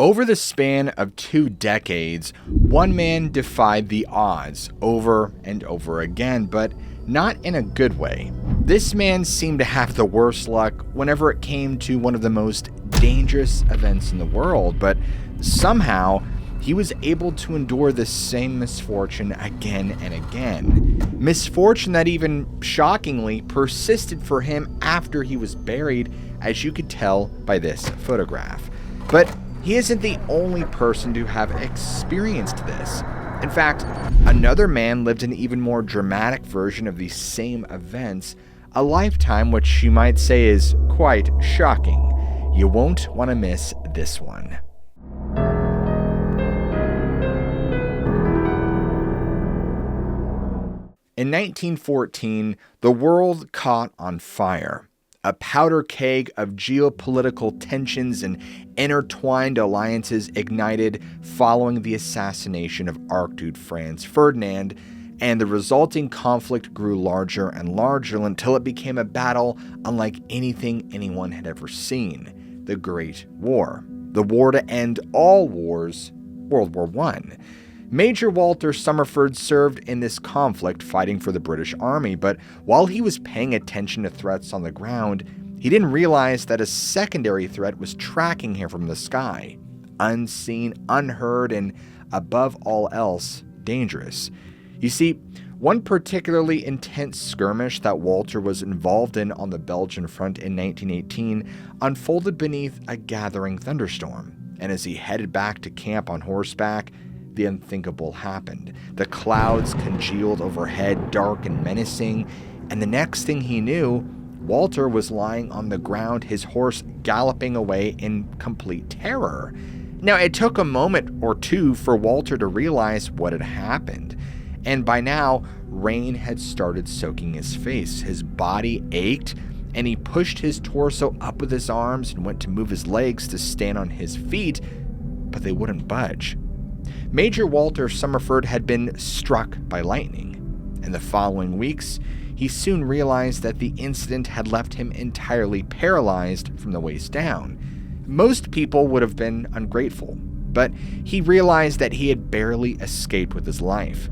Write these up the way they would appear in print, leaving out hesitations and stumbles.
Over the span of 2 decades, one man defied the odds over and over again, but not in a good way. This man seemed to have the worst luck whenever it came to one of the most dangerous events in the world, but somehow he was able to endure the same misfortune again and again. Misfortune that even shockingly persisted for him after he was buried, as you could tell by this photograph. But he isn't the only person to have experienced this. In fact, another man lived an even more dramatic version of these same events, a lifetime which you might say is quite shocking. You won't want to miss this one. In 1914, the world caught on fire. A powder keg of geopolitical tensions and intertwined alliances ignited following the assassination of Archduke Franz Ferdinand, and the resulting conflict grew larger and larger until it became a battle unlike anything anyone had ever seen: the Great War. The war to end all wars, World War I. Major Walter Summerford served in this conflict fighting for the British Army, but while he was paying attention to threats on the ground, he didn't realize that a secondary threat was tracking him from the sky. Unseen, unheard, and above all else, dangerous. You see, one particularly intense skirmish that Walter was involved in on the Belgian front in 1918 unfolded beneath a gathering thunderstorm, and as he headed back to camp on horseback, the unthinkable happened. The clouds congealed overhead, dark and menacing, and the next thing he knew, Walter was lying on the ground, his horse galloping away in complete terror. Now, it took a moment or two for Walter to realize what had happened, and by now, rain had started soaking his face. His body ached, and he pushed his torso up with his arms and went to move his legs to stand on his feet, but they wouldn't budge. Major Walter Summerford had been struck by lightning. In the following weeks, he soon realized that the incident had left him entirely paralyzed from the waist down. Most people would have been ungrateful, but he realized that he had barely escaped with his life.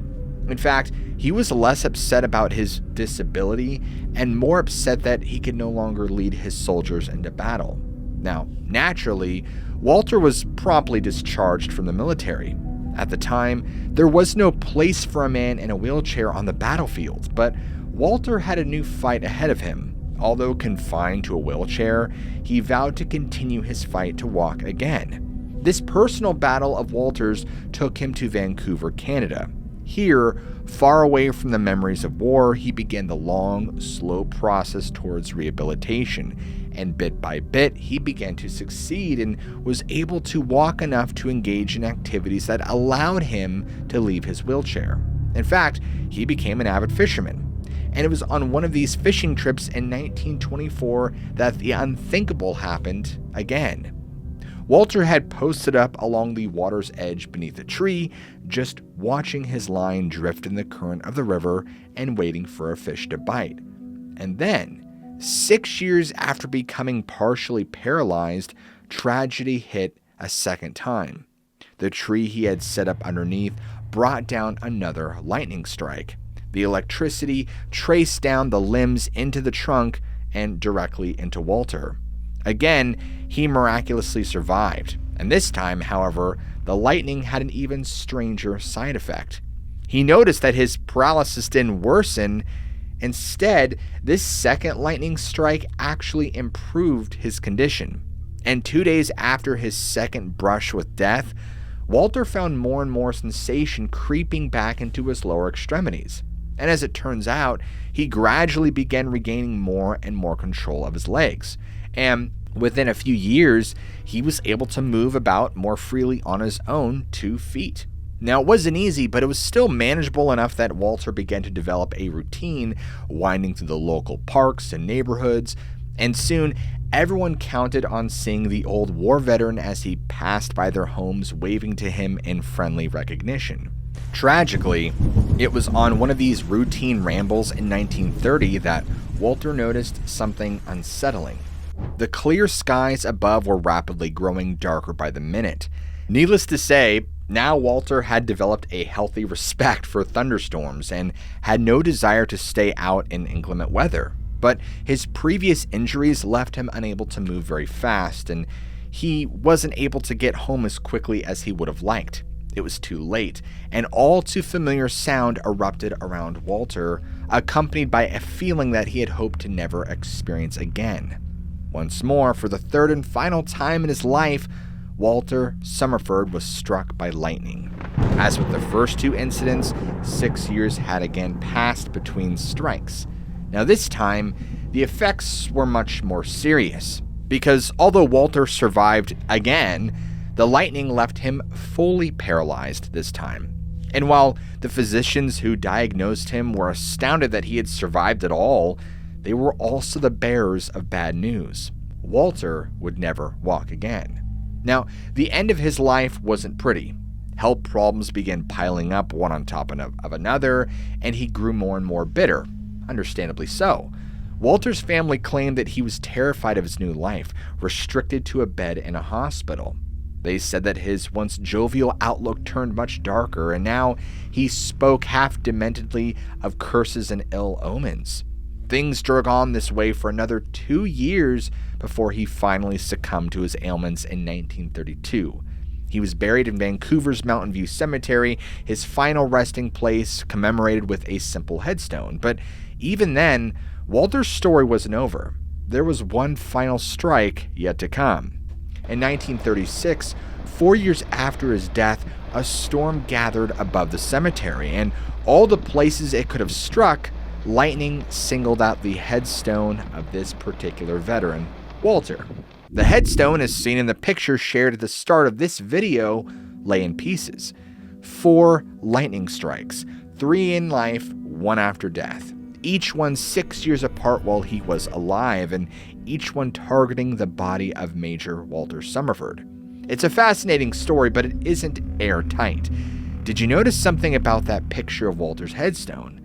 In fact, he was less upset about his disability and more upset that he could no longer lead his soldiers into battle. Now, naturally, Walter was promptly discharged from the military. At the time, there was no place for a man in a wheelchair on the battlefield, but Walter had a new fight ahead of him. Although confined to a wheelchair, he vowed to continue his fight to walk again. This personal battle of Walter's took him to Vancouver, Canada. Here, far away from the memories of war, he began the long, slow process towards rehabilitation, and bit by bit, he began to succeed and was able to walk enough to engage in activities that allowed him to leave his wheelchair. In fact, he became an avid fisherman, and it was on one of these fishing trips in 1924 that the unthinkable happened again. Walter had posted up along the water's edge beneath a tree, just watching his line drift in the current of the river and waiting for a fish to bite. And then, 6 years after becoming partially paralyzed, tragedy hit a second time. The tree he had set up underneath brought down another lightning strike. The electricity traced down the limbs into the trunk and directly into Walter. Again, he miraculously survived, and this time, however, the lightning had an even stranger side effect. He noticed that his paralysis didn't worsen. Instead, this second lightning strike actually improved his condition. And 2 days after his second brush with death, Walter found more and more sensation creeping back into his lower extremities. And as it turns out, he gradually began regaining more and more control of his legs. And within a few years, he was able to move about more freely on his own 2 feet. Now, it wasn't easy, but it was still manageable enough that Walter began to develop a routine, winding through the local parks and neighborhoods, and soon everyone counted on seeing the old war veteran as he passed by their homes, waving to him in friendly recognition. Tragically, it was on one of these routine rambles in 1930 that Walter noticed something unsettling. The clear skies above were rapidly growing darker by the minute. Needless to say, now Walter had developed a healthy respect for thunderstorms and had no desire to stay out in inclement weather. But his previous injuries left him unable to move very fast, and he wasn't able to get home as quickly as he would have liked. It was too late, and all too familiar sound erupted around Walter, accompanied by a feeling that he had hoped to never experience again. Once more, for the third and final time in his life, Walter Summerford was struck by lightning. As with the first two incidents, 6 years had again passed between strikes. Now this time, the effects were much more serious, because although Walter survived again, the lightning left him fully paralyzed this time. And while the physicians who diagnosed him were astounded that he had survived at all, they were also the bearers of bad news. Walter would never walk again. Now, the end of his life wasn't pretty. Health problems began piling up one on top of another, and he grew more and more bitter, understandably so. Walter's family claimed that he was terrified of his new life, restricted to a bed in a hospital. They said that his once jovial outlook turned much darker, and now he spoke half dementedly of curses and ill omens. Things drug on this way for another 2 years before he finally succumbed to his ailments in 1932. He was buried in Vancouver's Mountain View Cemetery, his final resting place commemorated with a simple headstone. But even then, Walter's story wasn't over. There was one final strike yet to come. In 1936, 4 years after his death, a storm gathered above the cemetery, and all the places it could have struck, lightning singled out the headstone of this particular veteran, Walter. The headstone, as seen in the picture shared at the start of this video, lay in pieces. 4 lightning strikes, 3 in life, 1 after death. Each one 6 years apart while he was alive, and each one targeting the body of Major Walter Summerford. It's a fascinating story, but it isn't airtight. Did you notice something about that picture of Walter's headstone?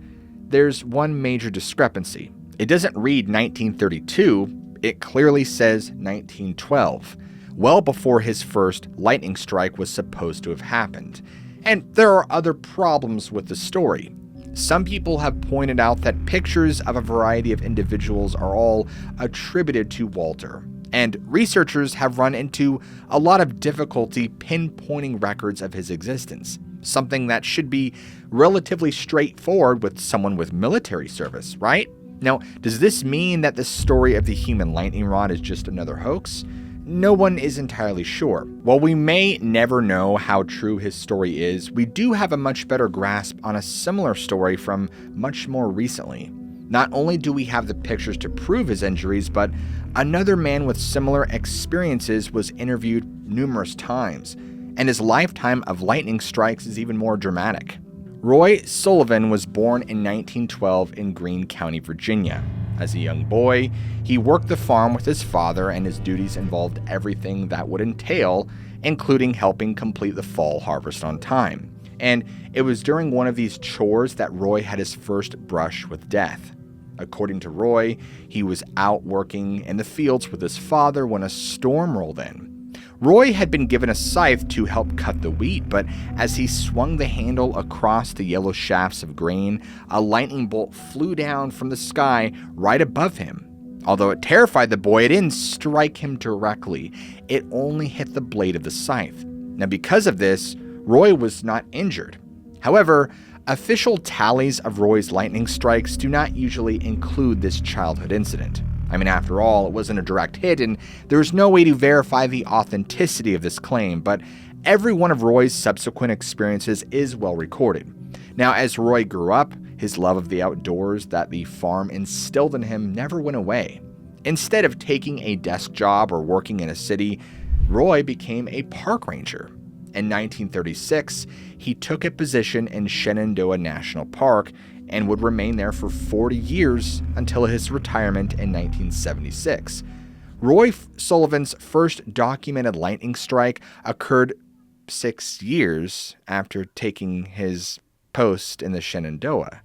There's one major discrepancy. It doesn't read 1932, it clearly says 1912, well before his first lightning strike was supposed to have happened. And there are other problems with the story. Some people have pointed out that pictures of a variety of individuals are all attributed to Walter, and researchers have run into a lot of difficulty pinpointing records of his existence, something that should be relatively straightforward with someone with military service, right? Now, does this mean that the story of the human lightning rod is just another hoax? No one is entirely sure. While we may never know how true his story is, we do have a much better grasp on a similar story from much more recently. Not only do we have the pictures to prove his injuries, but another man with similar experiences was interviewed numerous times, and his lifetime of lightning strikes is even more dramatic. Roy Sullivan was born in 1912 in Greene County, Virginia. As a young boy, he worked the farm with his father, and his duties involved everything that would entail, including helping complete the fall harvest on time. And it was during one of these chores that Roy had his first brush with death. According to Roy, he was out working in the fields with his father when a storm rolled in. Roy had been given a scythe to help cut the wheat, but as he swung the handle across the yellow shafts of grain, a lightning bolt flew down from the sky right above him. Although it terrified the boy, it didn't strike him directly. It only hit the blade of the scythe. Now, because of this, Roy was not injured. However, official tallies of Roy's lightning strikes do not usually include this childhood incident. I mean, after all, it wasn't a direct hit, and there was no way to verify the authenticity of this claim, but every one of Roy's subsequent experiences is well recorded. Now, as Roy grew up, his love of the outdoors that the farm instilled in him never went away. Instead of taking a desk job or working in a city, Roy became a park ranger. In 1936, he took a position in Shenandoah National Park and would remain there for 40 years until his retirement in 1976. Roy Sullivan's first documented lightning strike occurred 6 years after taking his post in the Shenandoah.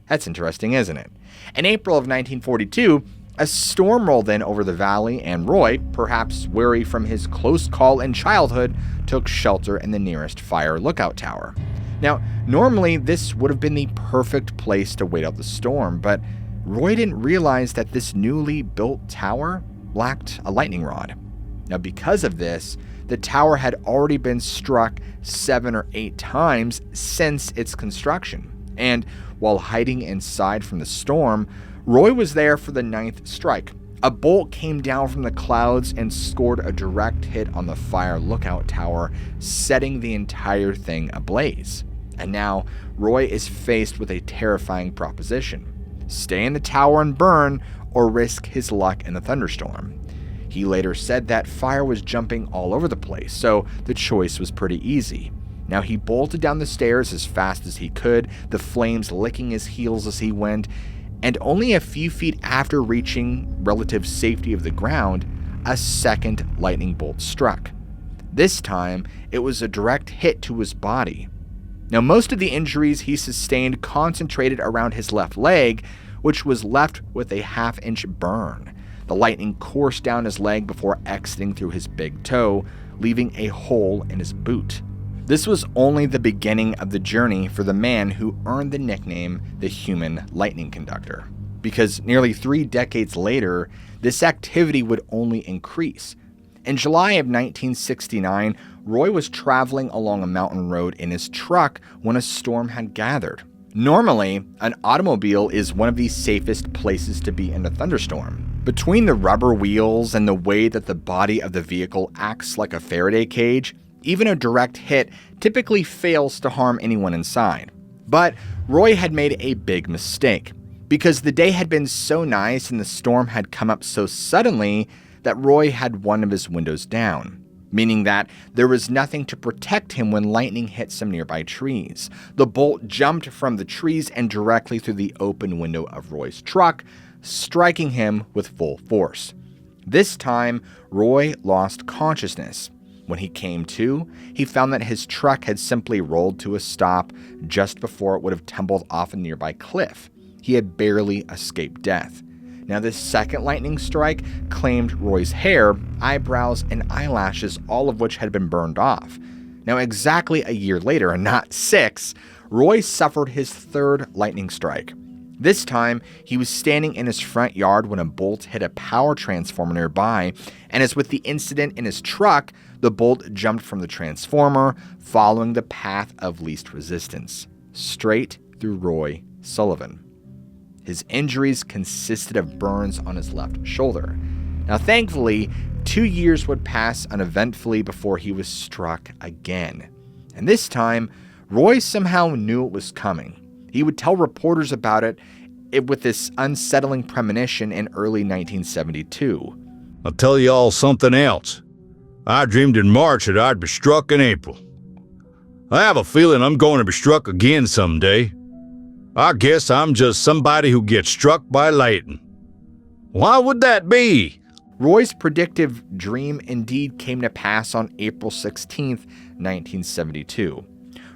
That's interesting, isn't it? In April of 1942, A storm rolled in over the valley, and Roy, perhaps weary from his close call in childhood, took shelter in the nearest fire lookout tower. Now, normally this would have been the perfect place to wait out the storm, but Roy didn't realize that this newly built tower lacked a lightning rod. Now, because of this, the tower had already been struck 7 or 8 times since its construction. And while hiding inside from the storm, Roy was there for the 9th strike. A bolt came down from the clouds and scored a direct hit on the fire lookout tower, setting the entire thing ablaze. And now, Roy is faced with a terrifying proposition: stay in the tower and burn, or risk his luck in the thunderstorm. He later said that fire was jumping all over the place, so the choice was pretty easy. Now, he bolted down the stairs as fast as he could, the flames licking his heels as he went, and only a few feet after reaching relative safety of the ground, a second lightning bolt struck. This time, it was a direct hit to his body. Now, most of the injuries he sustained concentrated around his left leg, which was left with a half-inch burn. The lightning coursed down his leg before exiting through his big toe, leaving a hole in his boot. This was only the beginning of the journey for the man who earned the nickname the Human Lightning Conductor, because nearly 3 decades later, this activity would only increase. In July of 1969, Roy was traveling along a mountain road in his truck when a storm had gathered. Normally, an automobile is one of the safest places to be in a thunderstorm. Between the rubber wheels and the way that the body of the vehicle acts like a Faraday cage, even a direct hit typically fails to harm anyone inside. But Roy had made a big mistake, because the day had been so nice and the storm had come up so suddenly that Roy had one of his windows down, meaning that there was nothing to protect him when lightning hit some nearby trees. The bolt jumped from the trees and directly through the open window of Roy's truck, striking him with full force. This time, Roy lost consciousness. When he came to, he found that his truck had simply rolled to a stop just before it would have tumbled off a nearby cliff. He had barely escaped death. Now, this second lightning strike claimed Roy's hair, eyebrows, and eyelashes, all of which had been burned off. Now, exactly a year later, and not 6, Roy suffered his 3rd lightning strike. This time, he was standing in his front yard when a bolt hit a power transformer nearby, and as with the incident in his truck, the bolt jumped from the transformer, following the path of least resistance, straight through Roy Sullivan. His injuries consisted of burns on his left shoulder. Now, thankfully, 2 years would pass uneventfully before he was struck again. And this time, Roy somehow knew it was coming. He would tell reporters about it with this unsettling premonition in early 1972. I'll tell you all something else. I dreamed in March that I'd be struck in April. I have a feeling I'm going to be struck again someday. I guess I'm just somebody who gets struck by lightning. Why would that be? Roy's predictive dream indeed came to pass on April 16, 1972.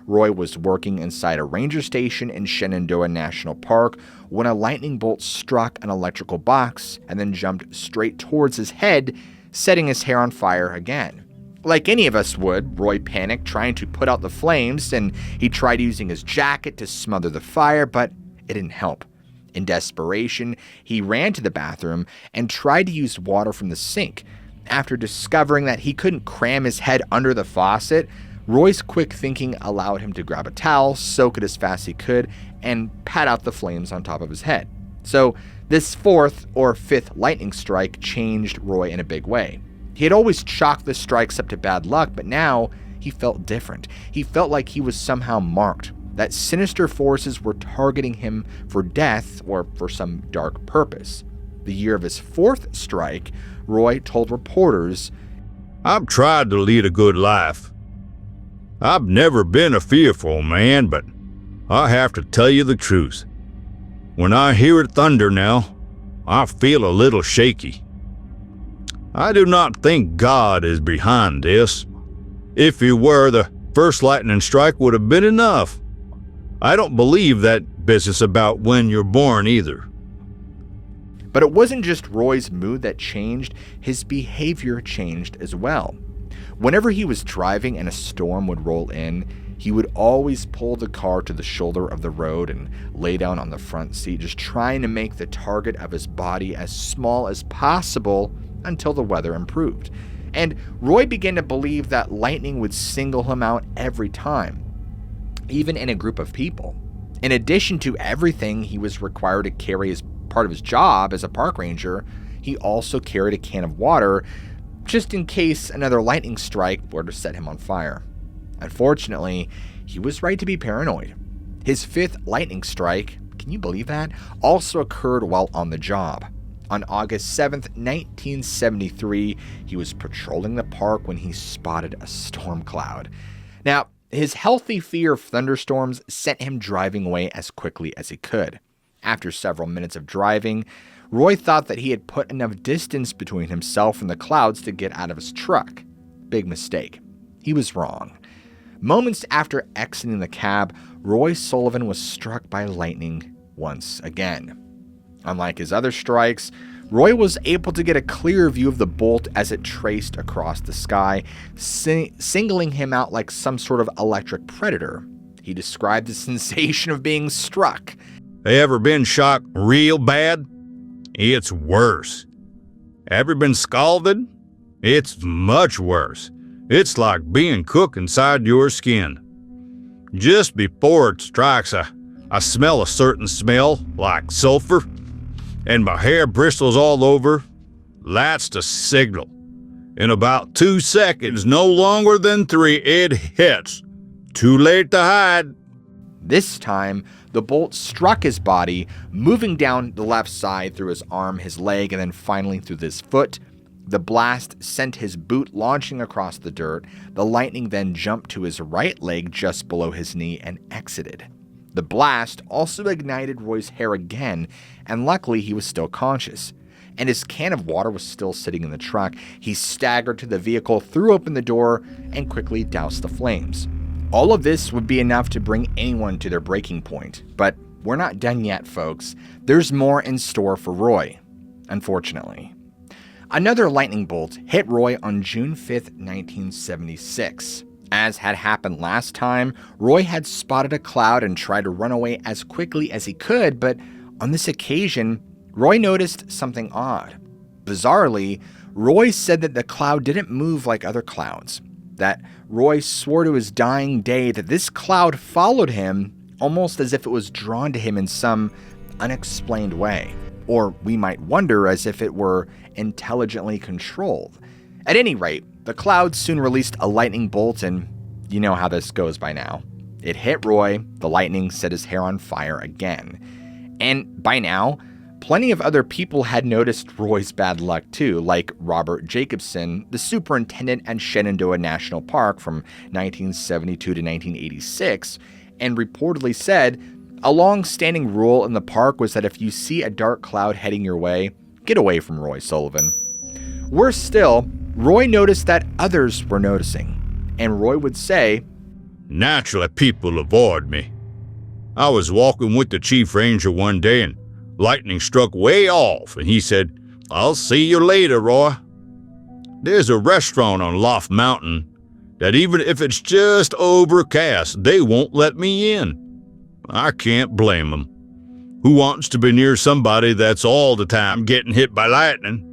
Roy was working inside a ranger station in Shenandoah National Park when a lightning bolt struck an electrical box and then jumped straight towards his head, setting his hair on fire again. Like any of us would, Roy panicked, trying to put out the flames, and he tried using his jacket to smother the fire, but it didn't help. In desperation, he ran to the bathroom and tried to use water from the sink. After discovering that he couldn't cram his head under the faucet, Roy's quick thinking allowed him to grab a towel, soak it as fast as he could, and pat out the flames on top of his head. So this 4th or 5th lightning strike changed Roy in a big way. He had always chalked the strikes up to bad luck, but now he felt different. He felt like he was somehow marked, that sinister forces were targeting him for death or for some dark purpose. The year of his 4th strike, Roy told reporters, I've tried to lead a good life. I've never been a fearful man, but I have to tell you the truth. When I hear it thunder now, I feel a little shaky. I do not think God is behind this. If he were, the first lightning strike would have been enough. I don't believe that business about when you're born either. But it wasn't just Roy's mood that changed, his behavior changed as well. Whenever he was driving and a storm would roll in, he would always pull the car to the shoulder of the road and lay down on the front seat, just trying to make the target of his body as small as possible until the weather improved. And Roy began to believe that lightning would single him out every time, even in a group of people. In addition to everything he was required to carry as part of his job as a park ranger, he also carried a can of water just in case another lightning strike were to set him on fire. Unfortunately, he was right to be paranoid. His 5th lightning strike, can you believe that, also occurred while on the job. On August 7th, 1973, he was patrolling the park when he spotted a storm cloud. Now, his healthy fear of thunderstorms sent him driving away as quickly as he could. After several minutes of driving, Roy thought that he had put enough distance between himself and the clouds to get out of his truck. Big mistake. He was wrong. Moments after exiting the cab, Roy Sullivan was struck by lightning once again. Unlike his other strikes, Roy was able to get a clear view of the bolt as it traced across the sky, singling him out like some sort of electric predator. He described the sensation of being struck. Ever been shocked real bad? It's worse. Ever been scalded? It's much worse. It's like being cooked inside your skin. Just before it strikes, I smell a certain smell, like sulfur, and my hair bristles all over. That's the signal. In about 2 seconds, no longer than 3, it hits. Too late to hide. This time, the bolt struck his body, moving down the left side through his arm, his leg, and then finally through his foot. The blast sent his boot launching across the dirt. The lightning then jumped to his right leg just below his knee and exited. The blast also ignited Roy's hair again, and luckily he was still conscious. And his can of water was still sitting in the truck. He staggered to the vehicle, threw open the door, and quickly doused the flames. All of this would be enough to bring anyone to their breaking point. But we're not done yet, folks. There's more in store for Roy, unfortunately. Another lightning bolt hit Roy on June 5th, 1976. As had happened last time, Roy had spotted a cloud and tried to run away as quickly as he could, but on this occasion, Roy noticed something odd. Bizarrely, Roy said that the cloud didn't move like other clouds, that Roy swore to his dying day that this cloud followed him almost as if it was drawn to him in some unexplained way, or we might wonder as if it were intelligently controlled. At any rate, the cloud soon released a lightning bolt, and you know how this goes by now. It hit Roy, the lightning set his hair on fire again. And by now, plenty of other people had noticed Roy's bad luck too, like Robert Jacobson, the superintendent at Shenandoah National Park from 1972 to 1986, and reportedly said, a long-standing rule in the park was that if you see a dark cloud heading your way, get away from Roy Sullivan. Worse still, Roy noticed that others were noticing, and Roy would say, naturally people avoid me. I was walking with the chief ranger one day and lightning struck way off, and he said, I'll see you later, Roy. There's a restaurant on Loft Mountain that even if it's just overcast, they won't let me in. I can't blame them. Who wants to be near somebody that's all the time getting hit by lightning?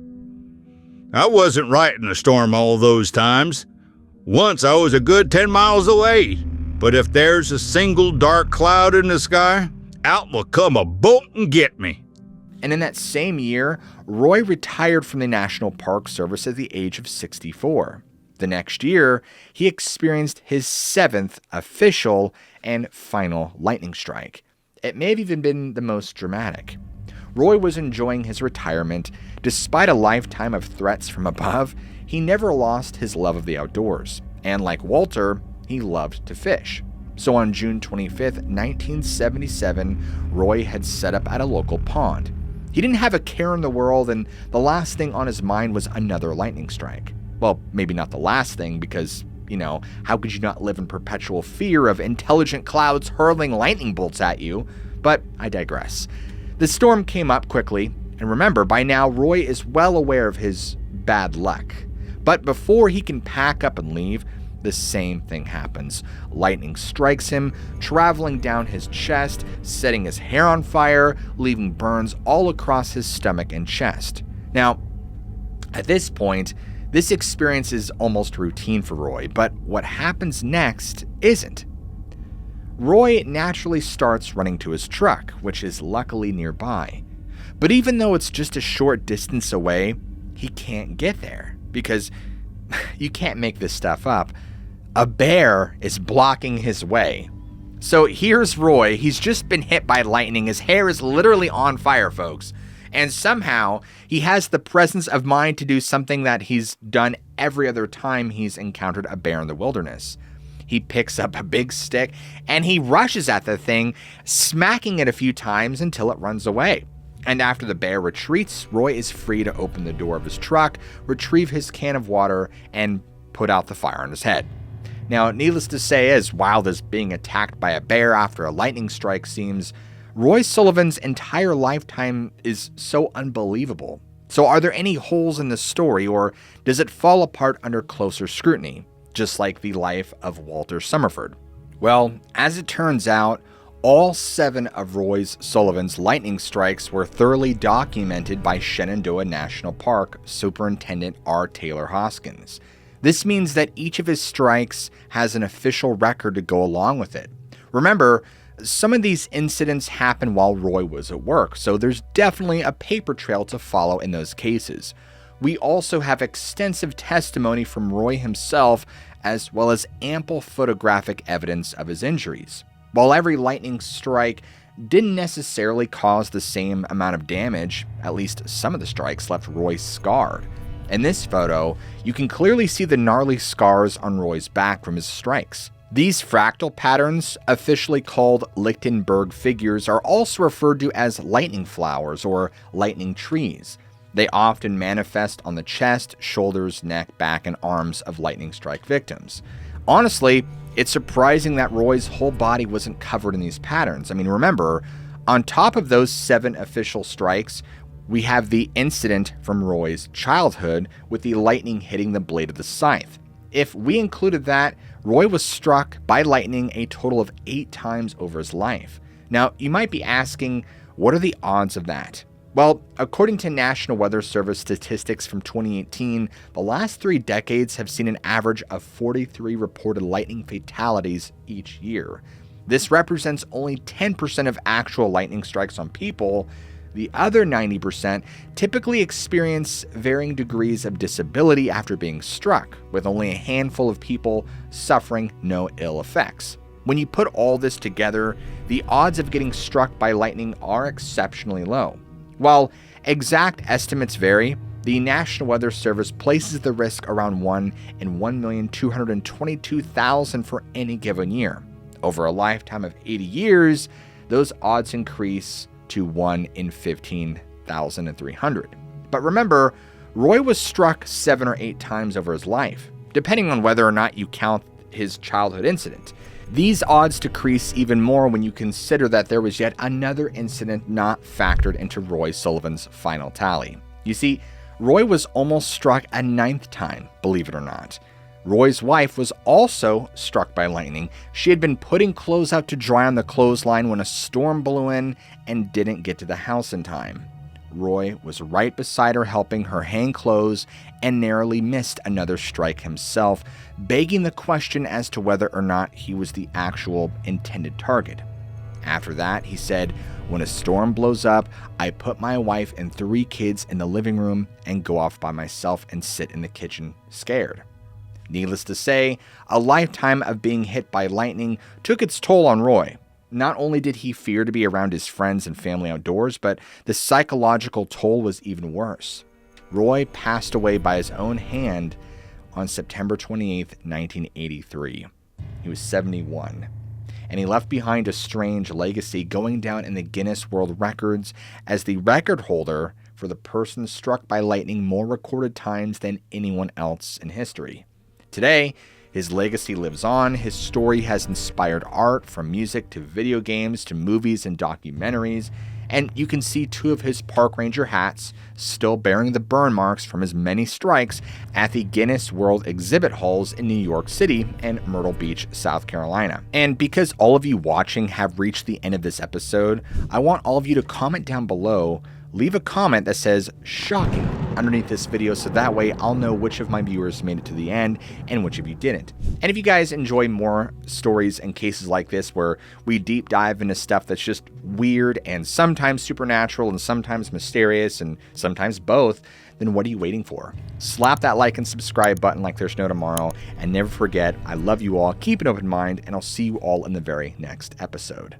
I wasn't right in the storm all those times. Once I was a good 10 miles away, but if there's a single dark cloud in the sky, out will come a boat and get me. And in that same year, Roy retired from the National Park Service at the age of 64. The next year, he experienced his 7th official and final lightning strike. It may have even been the most dramatic. Roy was enjoying his retirement. Despite a lifetime of threats from above, he never lost his love of the outdoors. And like Walter, he loved to fish. So on June 25th, 1977, Roy had set up at a local pond. He didn't have a care in the world, and the last thing on his mind was another lightning strike. Well, maybe not the last thing, because, how could you not live in perpetual fear of intelligent clouds hurling lightning bolts at you? But I digress. The storm came up quickly, And remember, by now, Roy is well aware of his bad luck. But before he can pack up and leave, the same thing happens. Lightning strikes him, traveling down his chest, setting his hair on fire, leaving burns all across his stomach and chest. Now, at this point, this experience is almost routine for Roy, but what happens next isn't. Roy naturally starts running to his truck, which is luckily nearby. But even though it's just a short distance away, he can't get there because you can't make this stuff up. A bear is blocking his way. So here's Roy. He's just been hit by lightning. His hair is literally on fire, folks. And somehow he has the presence of mind to do something that he's done every other time he's encountered a bear in the wilderness. He picks up a big stick and he rushes at the thing, smacking it a few times until it runs away. And after the bear retreats, Roy is free to open the door of his truck, retrieve his can of water, and put out the fire on his head. Now, needless to say, as wild as being attacked by a bear after a lightning strike seems, Roy Sullivan's entire lifetime is so unbelievable. So are there any holes in the story, or does it fall apart under closer scrutiny, just like the life of Walter Summerford? Well, as it turns out, all 7 of Roy Sullivan's lightning strikes were thoroughly documented by Shenandoah National Park Superintendent R. Taylor Hoskins. This means that each of his strikes has an official record to go along with it. Remember, some of these incidents happened while Roy was at work, so there's definitely a paper trail to follow in those cases. We also have extensive testimony from Roy himself, as well as ample photographic evidence of his injuries. While every lightning strike didn't necessarily cause the same amount of damage, at least some of the strikes left Roy scarred. In this photo, you can clearly see the gnarly scars on Roy's back from his strikes. These fractal patterns, officially called Lichtenberg figures, are also referred to as lightning flowers or lightning trees. They often manifest on the chest, shoulders, neck, back, and arms of lightning strike victims. Honestly, it's surprising that Roy's whole body wasn't covered in these patterns. I mean, remember, on top of those 7 official strikes, we have the incident from Roy's childhood with the lightning hitting the blade of the scythe. If we included that, Roy was struck by lightning a total of 8 times over his life. Now, you might be asking, what are the odds of that? Well, according to National Weather Service statistics from 2018, the last 3 decades have seen an average of 43 reported lightning fatalities each year. This represents only 10% of actual lightning strikes on people. The other 90% typically experience varying degrees of disability after being struck, with only a handful of people suffering no ill effects. When you put all this together, the odds of getting struck by lightning are exceptionally low. While exact estimates vary, the National Weather Service places the risk around 1 in 1,222,000 for any given year. Over a lifetime of 80 years, those odds increase to 1 in 15,300. But remember, Roy was struck 7 or 8 times over his life, depending on whether or not you count his childhood incident. These odds decrease even more when you consider that there was yet another incident not factored into Roy Sullivan's final tally. You see, Roy was almost struck a 9th time, believe it or not. Roy's wife was also struck by lightning. She had been putting clothes out to dry on the clothesline when a storm blew in and didn't get to the house in time. Roy was right beside her helping her hang clothes and narrowly missed another strike himself, begging the question as to whether or not he was the actual intended target. After that, he said, "When a storm blows up, I put my wife and 3 kids in the living room and go off by myself and sit in the kitchen scared." Needless to say, a lifetime of being hit by lightning took its toll on Roy. Not only did he fear to be around his friends and family outdoors, but the psychological toll was even worse. Roy passed away by his own hand on September 28, 1983. He was 71, and he left behind a strange legacy, going down in the Guinness World Records as the record holder for the person struck by lightning more recorded times than anyone else in history. Today, his legacy lives on. His story has inspired art, from music to video games to movies and documentaries, And you can see 2 of his park ranger hats still bearing the burn marks from his many strikes at the Guinness World Exhibit halls in New York City and Myrtle Beach, South Carolina. And because all of you watching have reached the end of this episode, I want all of you to comment down below, leave a comment that says "shocking" underneath this video, so that way I'll know which of my viewers made it to the end and which of you didn't. And if you guys enjoy more stories and cases like this where we deep dive into stuff that's just weird and sometimes supernatural and sometimes mysterious and sometimes both, then what are you waiting for? Slap that like and subscribe button like there's no tomorrow, and never forget, I love you all, keep an open mind, and I'll see you all in the very next episode.